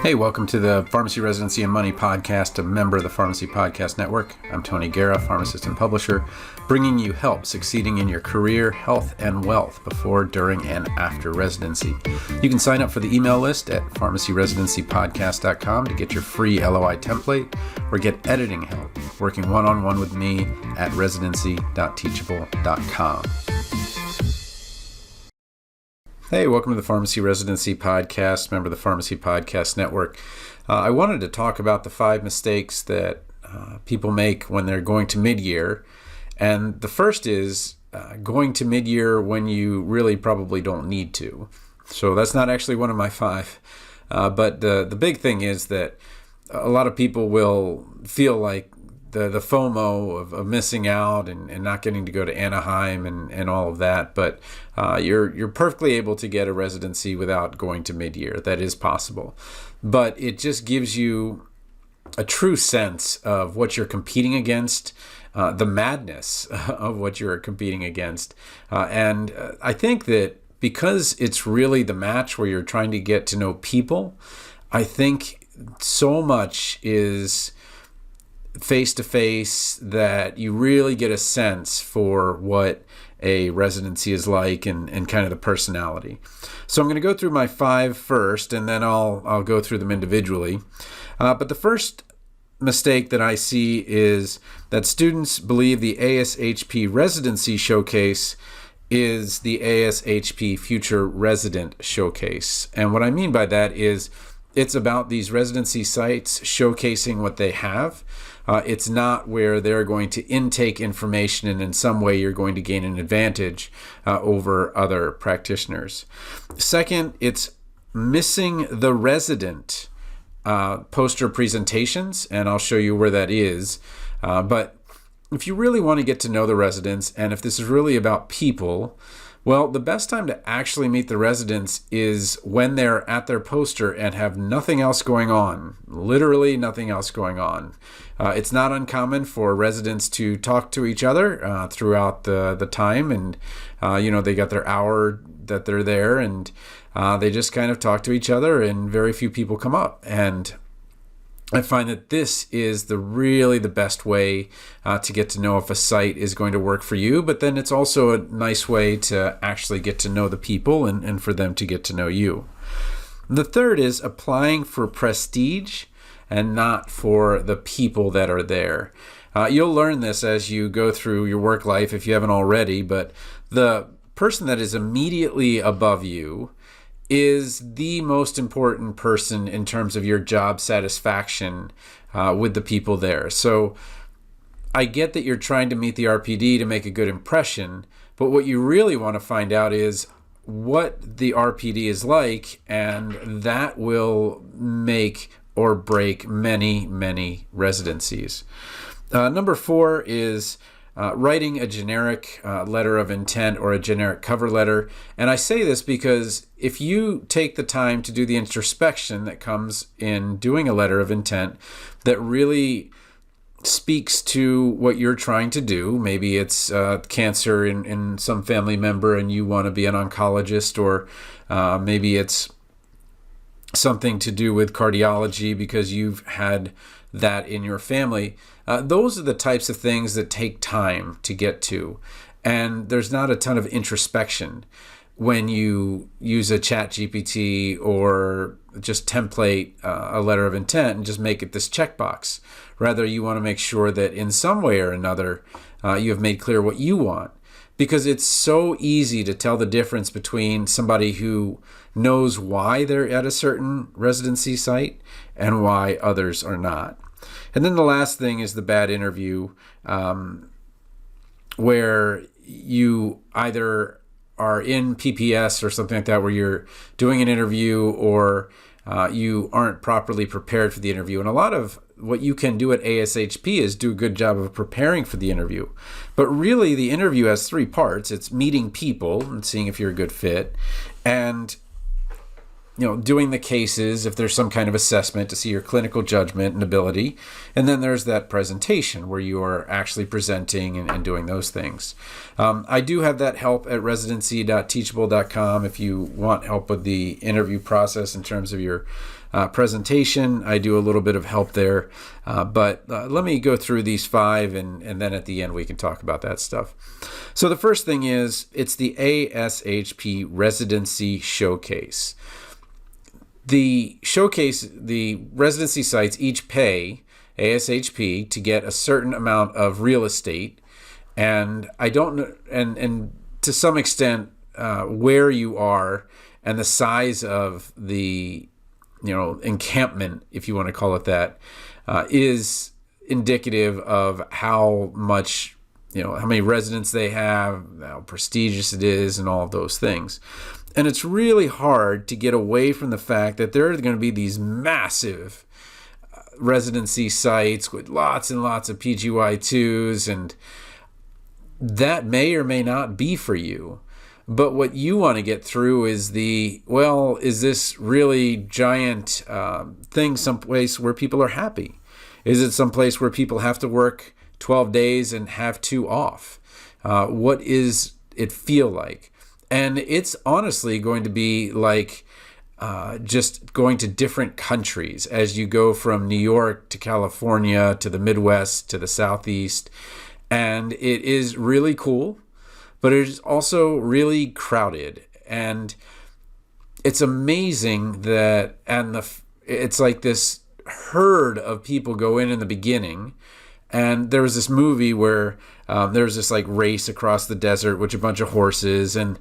Hey, welcome to the Pharmacy Residency and Money podcast, a member of the Pharmacy Podcast Network. I'm Tony Guerra, pharmacist and publisher, bringing you help succeeding in your career, health, and wealth before, during, and after residency. You can sign up for the email list at pharmacyresidencypodcast.com to get your free LOI template or get editing help working one-on-one with me at residency.teachable.com. Hey, welcome to the Pharmacy Residency Podcast, member of the Pharmacy Podcast Network. I wanted to talk about the 5 mistakes that people make when they're going to mid-year. And the first is going to mid-year when you really probably don't need to. So that's not actually one of my 5. But the big thing is that a lot of people will feel like the FOMO of missing out and not getting to go to Anaheim and all of that. But you're perfectly able to get a residency without going to mid-year. That is possible. But it just gives you a true sense of what you're competing against, the madness of what you're competing against. And I think that because it's really the match where you're trying to get to know people, I think so much is face-to-face that you really get a sense for what a residency is like and kind of the personality. So I'm going to go through my 5 first, and then I'll go through them individually. But the first mistake that I see is that students believe the ASHP Residency Showcase is the ASHP Future Resident Showcase. And what I mean by that is it's about these residency sites showcasing what they have. It's not where they're going to intake information and in some way you're going to gain an advantage over other practitioners. Second, it's missing the resident poster presentations, and I'll show you where that is. But if you really want to get to know the residents, and if this is really about people, well, the best time to actually meet the residents is when they're at their poster and have nothing else going on, literally nothing else going on. It's not uncommon for residents to talk to each other throughout the time, and they got their hour that they're there, and they just kind of talk to each other, and very few people come up. And I find that this is really the best way to get to know if a site is going to work for you, but then it's also a nice way to actually get to know the people and for them to get to know you. The third is applying for prestige and not for the people that are there. You'll learn this as you go through your work life if you haven't already, but the person that is immediately above you is the most important person in terms of your job satisfaction with the people there. So I get that you're trying to meet the RPD to make a good impression, but what you really want to find out is what the RPD is like, and that will make or break many, many residencies. Number 4 is writing a generic letter of intent or a generic cover letter. And I say this because if you take the time to do the introspection that comes in doing a letter of intent that really speaks to what you're trying to do, maybe it's cancer in some family member and you want to be an oncologist, or maybe it's something to do with cardiology because you've had that in your family. Those are the types of things that take time to get to. And there's not a ton of introspection when you use a chat GPT or just template a letter of intent and just make it this checkbox. Rather, you want to make sure that in some way or another, you have made clear what you want. Because it's so easy to tell the difference between somebody who knows why they're at a certain residency site and why others are not. And then the last thing is the bad interview, where you either are in PPS or something like that, where you're doing an interview or you aren't properly prepared for the interview. And a lot of what you can do at ASHP is do a good job of preparing for the interview. But really, the interview has 3 parts. It's meeting people and seeing if you're a good fit, and doing the cases, if there's some kind of assessment to see your clinical judgment and ability. And then there's that presentation where you are actually presenting and doing those things. I do have that help at residency.teachable.com if you want help with the interview process in terms of your presentation. I do a little bit of help there. But let me go through these 5, and then at the end we can talk about that stuff. So the first thing is, it's the ASHP Residency Showcase. The showcase, the residency sites each pay ASHP to get a certain amount of real estate. And I don't know, and to some extent, where you are and the size of the encampment, if you want to call it that, is indicative of how much, how many residents they have, how prestigious it is, and all of those things. And it's really hard to get away from the fact that there are going to be these massive residency sites with lots and lots of PGY2s, and that may or may not be for you. But what you want to get through is is this really giant thing someplace where people are happy? Is it someplace where people have to work 12 days and have 2 off? What is it feel like? And it's honestly going to be like just going to different countries as you go from New York to California to the Midwest to the Southeast. And it is really cool, but it is also really crowded. And it's amazing that, it's like this herd of people go in the beginning. And there was this movie where there was this like race across the desert with a bunch of horses, and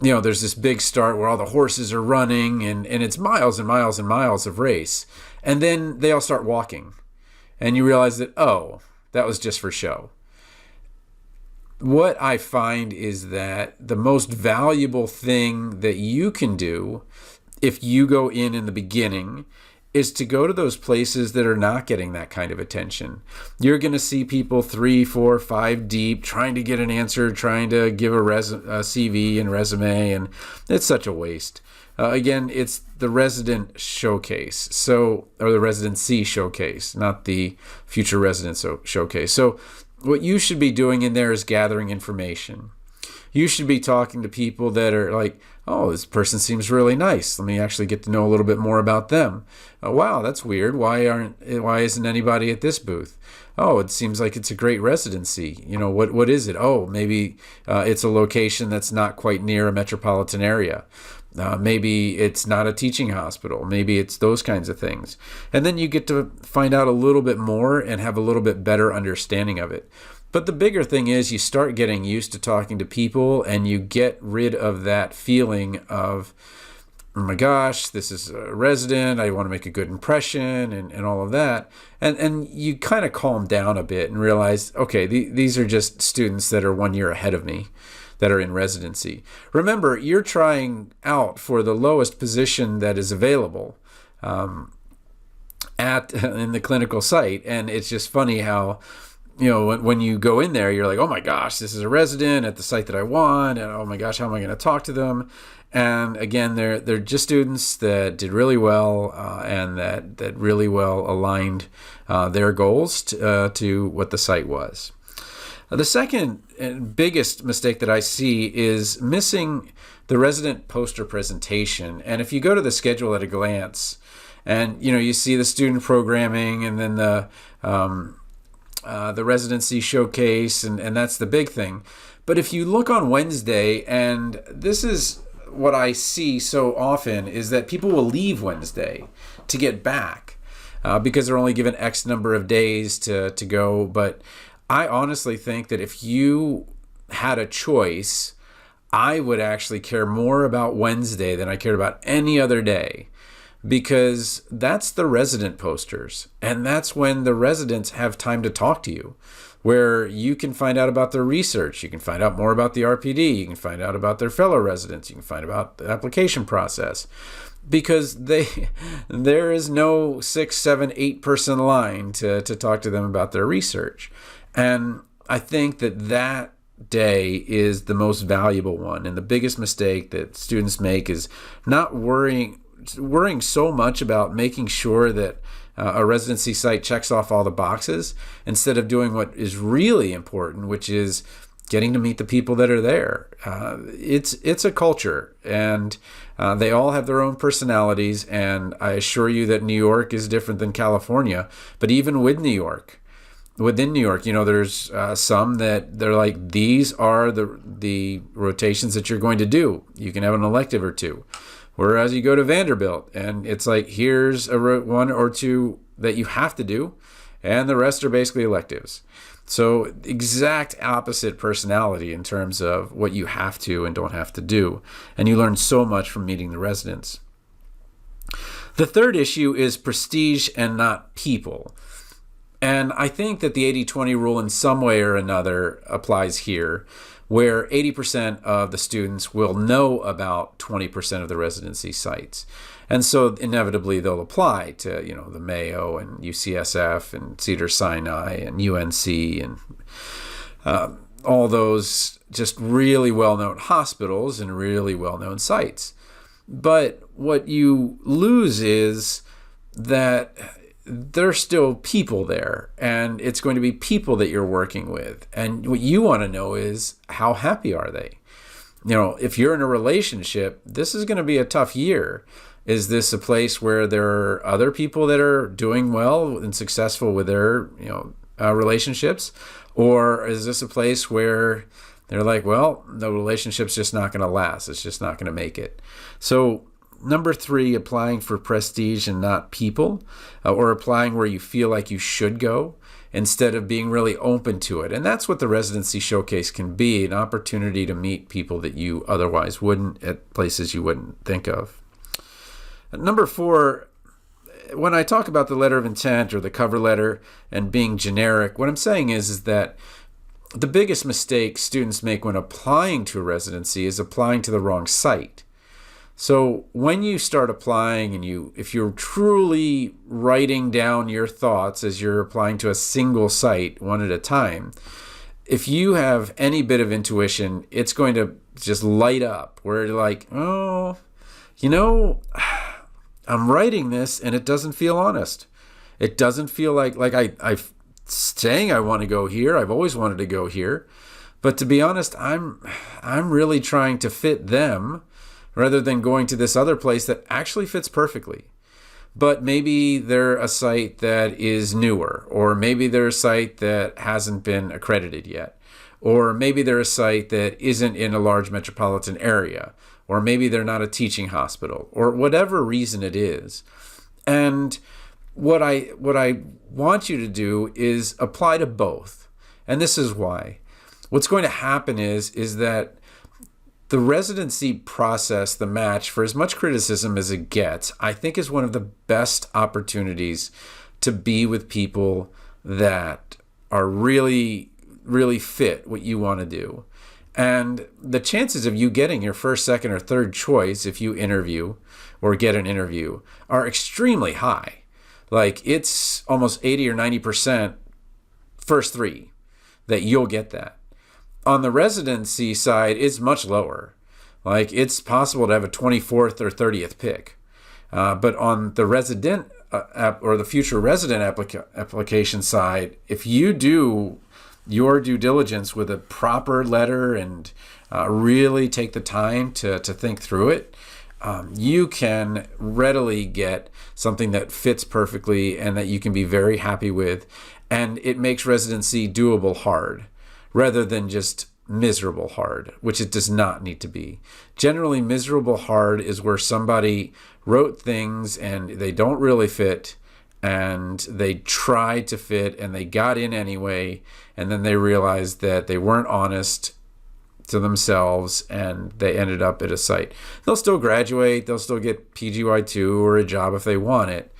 there's this big start where all the horses are running, and it's miles and miles and miles of race, and then they all start walking, and you realize that that was just for show. What I find is that the most valuable thing that you can do if you go in the beginning is to go to those places that are not getting that kind of attention. You're going to see people 3, 4, 5 deep trying to get an answer, trying to give a CV and resume, and it's such a waste. Again, it's the resident showcase, or the residency showcase, not the future resident showcase. So what you should be doing in there is gathering information. You should be talking to people that are like, this person seems really nice. Let me actually get to know a little bit more about them. Wow, that's weird. Why isn't anybody at this booth? It seems like it's a great residency. What is it? Maybe it's a location that's not quite near a metropolitan area. Maybe it's not a teaching hospital. Maybe it's those kinds of things. And then you get to find out a little bit more and have a little bit better understanding of it. But the bigger thing is you start getting used to talking to people, and you get rid of that feeling of, oh my gosh, this is a resident, I want to make a good impression, and all of that. And you kind of calm down a bit and realize, okay, these are just students that are 1 year ahead of me that are in residency. Remember, you're trying out for the lowest position that is available in the clinical site. And it's just funny how, when you go in there, you're like, oh my gosh, this is a resident at the site that I want, and oh my gosh, how am I going to talk to them? And again, they're just students that did really well, and that really well aligned their goals to what the site was. The second and biggest mistake that I see is missing the resident poster presentation. And if you go to the schedule at a glance, and you see the student programming, and then the residency showcase, and that's the big thing. But if you look on Wednesday, and this is what I see so often, is that people will leave Wednesday to get back because they're only given X number of days to go. But I honestly think that if you had a choice, I would actually care more about Wednesday than I cared about any other day. Because that's the resident posters, and that's when the residents have time to talk to you, where you can find out about their research, you can find out more about the RPD, you can find out about their fellow residents, you can find out about the application process, because there is no 6, 7, 8 person line to talk to them about their research. And I think that day is the most valuable one, and the biggest mistake that students make is not worrying so much about making sure that a residency site checks off all the boxes instead of doing what is really important, which is getting to meet the people that are there. It's a culture, and they all have their own personalities, and I assure you that New York is different than California. But even within New York, there's some that they're like, these are the rotations that you're going to do. You can have an elective or two. Whereas you go to Vanderbilt, and it's like, here's one or two that you have to do, and the rest are basically electives. So exact opposite personality in terms of what you have to and don't have to do. And you learn so much from meeting the residents. The third issue is prestige and not people. And I think that the 80-20 rule in some way or another applies here, where 80% of the students will know about 20% of the residency sites. And so inevitably they'll apply to, the Mayo and UCSF and Cedars-Sinai and UNC and all those just really well-known hospitals and really well-known sites. But what you lose is that there's still people there, and it's going to be people that you're working with. And what you want to know is, how happy are they? If you're in a relationship, this is going to be a tough year. Is this a place where there are other people that are doing well and successful with their, relationships? Or is this a place where they're like, well, the relationship's just not going to last. It's just not going to make it. So number 3, applying for prestige and not people, or applying where you feel like you should go instead of being really open to it. And that's what the residency showcase can be, an opportunity to meet people that you otherwise wouldn't, at places you wouldn't think of. Number 4, when I talk about the letter of intent or the cover letter and being generic, what I'm saying is that the biggest mistake students make when applying to a residency is applying to the wrong site. So when you start applying, and if you're truly writing down your thoughts as you're applying to a single site one at a time, if you have any bit of intuition, it's going to just light up where you're like, oh, I'm writing this and it doesn't feel honest. It doesn't feel like I'm saying I want to go here. I've always wanted to go here. But to be honest, I'm really trying to fit them rather than going to this other place that actually fits perfectly. But maybe they're a site that is newer, or maybe they're a site that hasn't been accredited yet, or maybe they're a site that isn't in a large metropolitan area, or maybe they're not a teaching hospital, or whatever reason it is. And what I want you to do is apply to both. And this is why. What's going to happen is that the residency process, the match, for as much criticism as it gets, I think is one of the best opportunities to be with people that are really, really fit what you want to do. And the chances of you getting your first, second, or third choice if you interview or get an interview are extremely high. Like, it's almost 80 or 90% first 3 that you'll get that. On the residency side, it's much lower. Like, it's possible to have a 24th or 30th pick. But on the resident or the future resident application side, if you do your due diligence with a proper letter and really take the time to think through it, you can readily get something that fits perfectly and that you can be very happy with. And it makes residency doable hard, rather than just miserable hard, which it does not need to be. Generally, miserable hard is where somebody wrote things and they don't really fit, and they tried to fit and they got in anyway, and then they realized that they weren't honest to themselves and they ended up at a site. They'll still graduate, they'll still get PGY2 or a job if they want it,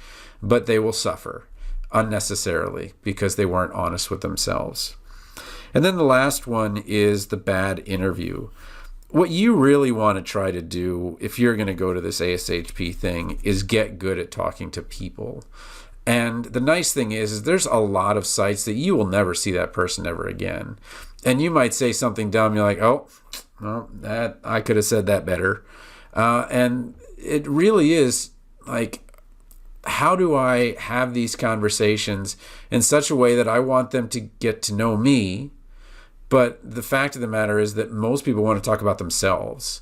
but they will suffer unnecessarily because they weren't honest with themselves. And then the last one is the bad interview. What you really want to try to do if you're going to go to this ASHP thing is get good at talking to people. And the nice thing is there's a lot of sites that you will never see that person ever again. And you might say something dumb, you're like, oh, well, that I could have said that better. And it really is like, how do I have these conversations in such a way that I want them to get to know me? But the fact of the matter is that most people want to talk about themselves.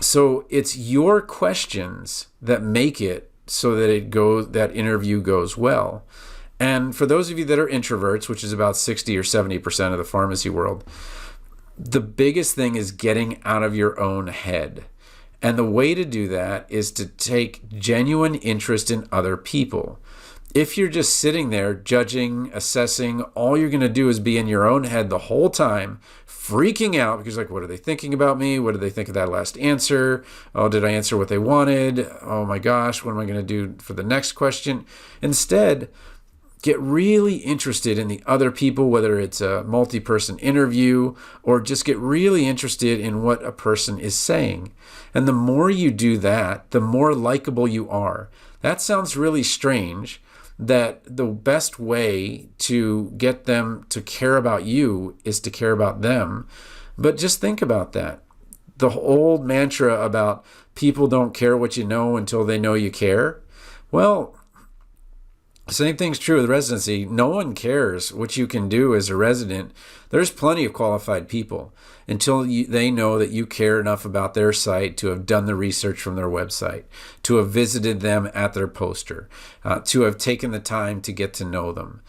So it's your questions that make it so that that interview goes well. And for those of you that are introverts, which is about 60 or 70% of the pharmacy world, the biggest thing is getting out of your own head. And the way to do that is to take genuine interest in other people. If you're just sitting there judging, assessing, all you're going to do is be in your own head the whole time, freaking out because like, what are they thinking about me? What did they think of that last answer? Oh, did I answer what they wanted? Oh my gosh, what am I going to do for the next question? Instead, get really interested in the other people, whether it's a multi-person interview or just get really interested in what a person is saying. And the more you do that, the more likable you are. That sounds really strange, that the best way to get them to care about you is to care about them. But just think about that. The old mantra about people don't care what you know until they know you care. Well, same thing's true with residency. No one cares what you can do as a resident. There's plenty of qualified people until they know that you care enough about their site to have done the research from their website, to have visited them at their poster, to have taken the time to get to know them,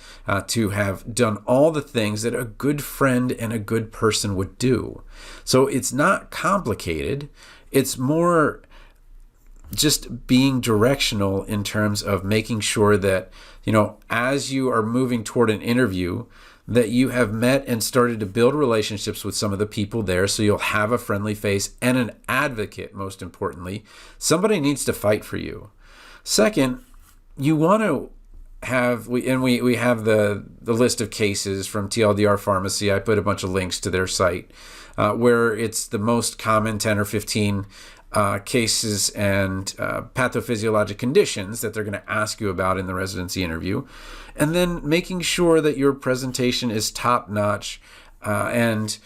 to have done all the things that a good friend and a good person would do. So it's not complicated. It's more just being directional in terms of making sure that, as you are moving toward an interview, that you have met and started to build relationships with some of the people there, so you'll have a friendly face and an advocate, most importantly. Somebody needs to fight for you. Second, you want to have, we have the list of cases from TLDR Pharmacy. I put a bunch of links to their site where it's the most common 10 or 15 cases and pathophysiologic conditions that they're going to ask you about in the residency interview, and then making sure that your presentation is top notch. And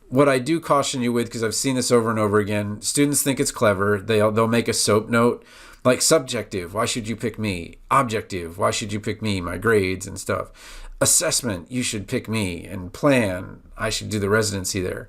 what I do caution you with, because I've seen this over and over again, students think it's clever. They'll make a SOAP note like subjective, why should you pick me? Objective, why should you pick me? My grades and stuff. Assessment, you should pick me. And plan, I should do the residency there.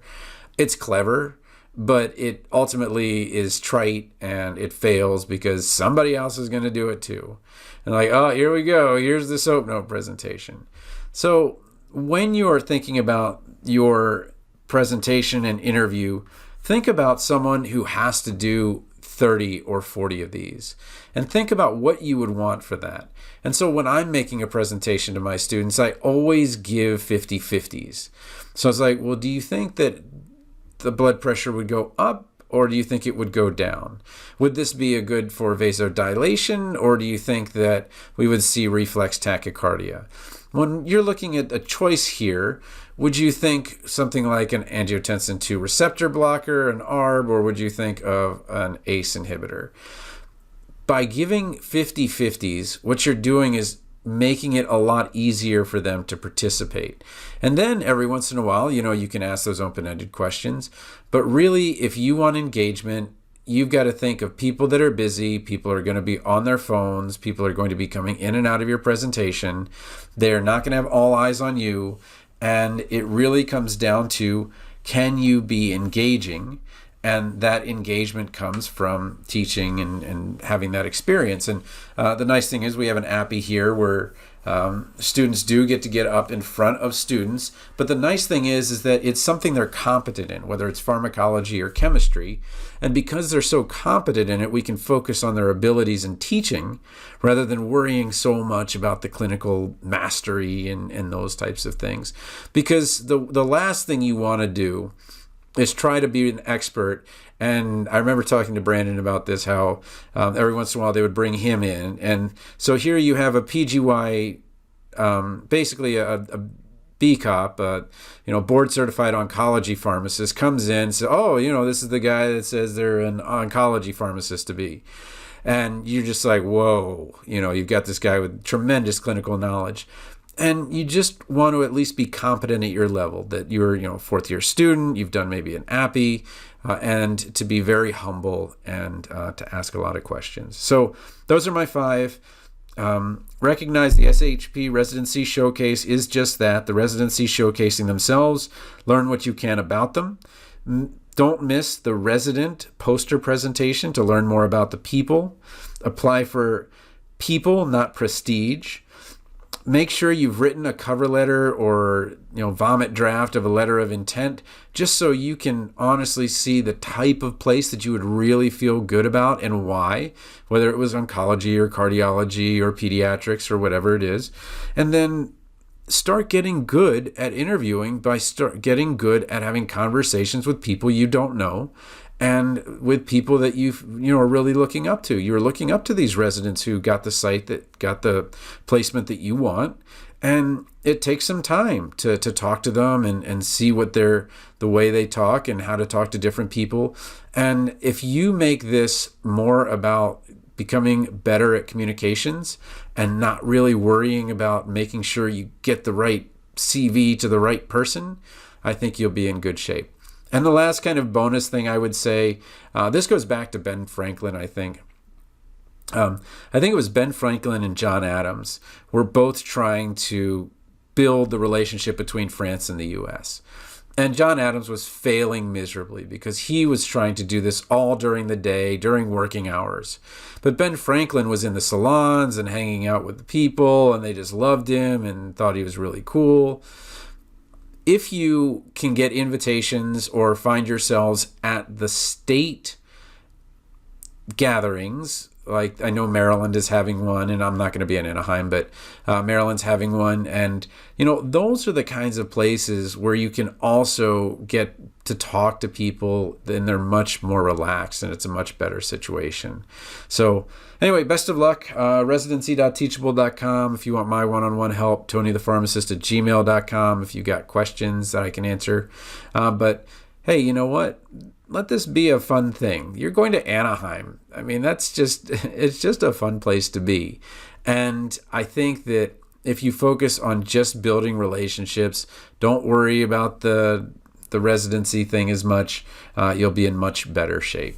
It's clever, but it ultimately is trite and it fails because somebody else is going to do it too. And like, oh, here we go. Here's the SOAP note presentation. So when you are thinking about your presentation and interview, think about someone who has to do 30 or 40 of these and think about what you would want for that. And so when I'm making a presentation to my students, I always give 50-50s. So it's like, well, do you think that the blood pressure would go up, or do you think it would go down? Would this be a good for vasodilation, or do you think that we would see reflex tachycardia? When you're looking at a choice here, would you think something like an angiotensin II receptor blocker, an ARB, or would you think of an ACE inhibitor? By giving 50-50s, what you're doing is making it a lot easier for them to participate. And then every once in a while, you can ask those open-ended questions. But really, if you want engagement, you've got to think of people that are busy. People are going to be on their phones. People are going to be coming in and out of your presentation. They're not going to have all eyes on you. And it really comes down to, can you be engaging? And that engagement comes from teaching and having that experience. And the nice thing is we have an appy here where students do get to get up in front of students. But the nice thing is that it's something they're competent in, whether it's pharmacology or chemistry. And because they're so competent in it, we can focus on their abilities in teaching rather than worrying so much about the clinical mastery and those types of things. Because the last thing you want to do is try to be an expert. And I remember talking to Brandon about this, how every once in a while they would bring him in. And so here you have a PGY, basically a BCOP, board certified oncology pharmacist, comes in and says, oh, this is the guy that says they're an oncology pharmacist to be. And you're just like, whoa, you've got this guy with tremendous clinical knowledge. And you just want to at least be competent at your level, that you're, a fourth year student, you've done maybe an APPE, and to be very humble and to ask a lot of questions. So those are my 5. Recognize the ASHP Residency Showcase is just that, the residency showcasing themselves. Learn what you can about them. Don't miss the resident poster presentation to learn more about the people. Apply for people, not prestige. Make sure you've written a cover letter or vomit draft of a letter of intent, just so you can honestly see the type of place that you would really feel good about and why, whether it was oncology or cardiology or pediatrics or whatever it is. And then start getting good at interviewing by getting good at having conversations with people you don't know and with people that you are really looking up to. You're looking up to these residents who got the site, that got the placement that you want, and it takes some time to talk to them and see what the way they talk and how to talk to different people. And if you make this more about becoming better at communications and not really worrying about making sure you get the right CV to the right person, I think you'll be in good shape. And the last kind of bonus thing I would say, this goes back to Ben Franklin, I think. I think it was Ben Franklin and John Adams were both trying to build the relationship between France and the U.S. And John Adams was failing miserably because he was trying to do this all during the day, during working hours. But Ben Franklin was in the salons and hanging out with the people, and they just loved him and thought he was really cool. If you can get invitations or find yourselves at the state gatherings, like I know Maryland is having one, and I'm not going to be in Anaheim, but Maryland's having one. And, those are the kinds of places where you can also get to talk to people, and they're much more relaxed, and it's a much better situation. So anyway, best of luck. Residency.teachable.com if you want my one-on-one help. TonyThePharmacist@gmail.com if you got questions that I can answer. But hey, you know what? Let this be a fun thing. You're going to Anaheim. I mean, it's just a fun place to be. And I think that if you focus on just building relationships, don't worry about the residency thing as much, you'll be in much better shape.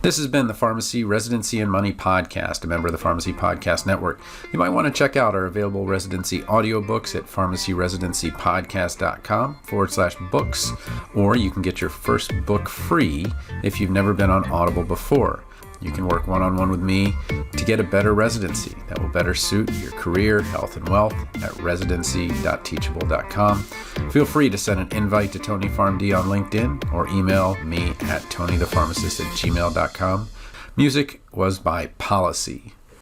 This has been the Pharmacy Residency and Money Podcast, a member of the Pharmacy Podcast Network. You might want to check out our available residency audiobooks at pharmacyresidencypodcast.com/books, or you can get your first book free if you've never been on Audible before. You can work one-on-one with me to get a better residency that will better suit your career, health, and wealth at residency.teachable.com. Feel free to send an invite to Tony PharmD on LinkedIn or email me at tonythepharmacist@gmail.com. Music was by Policy.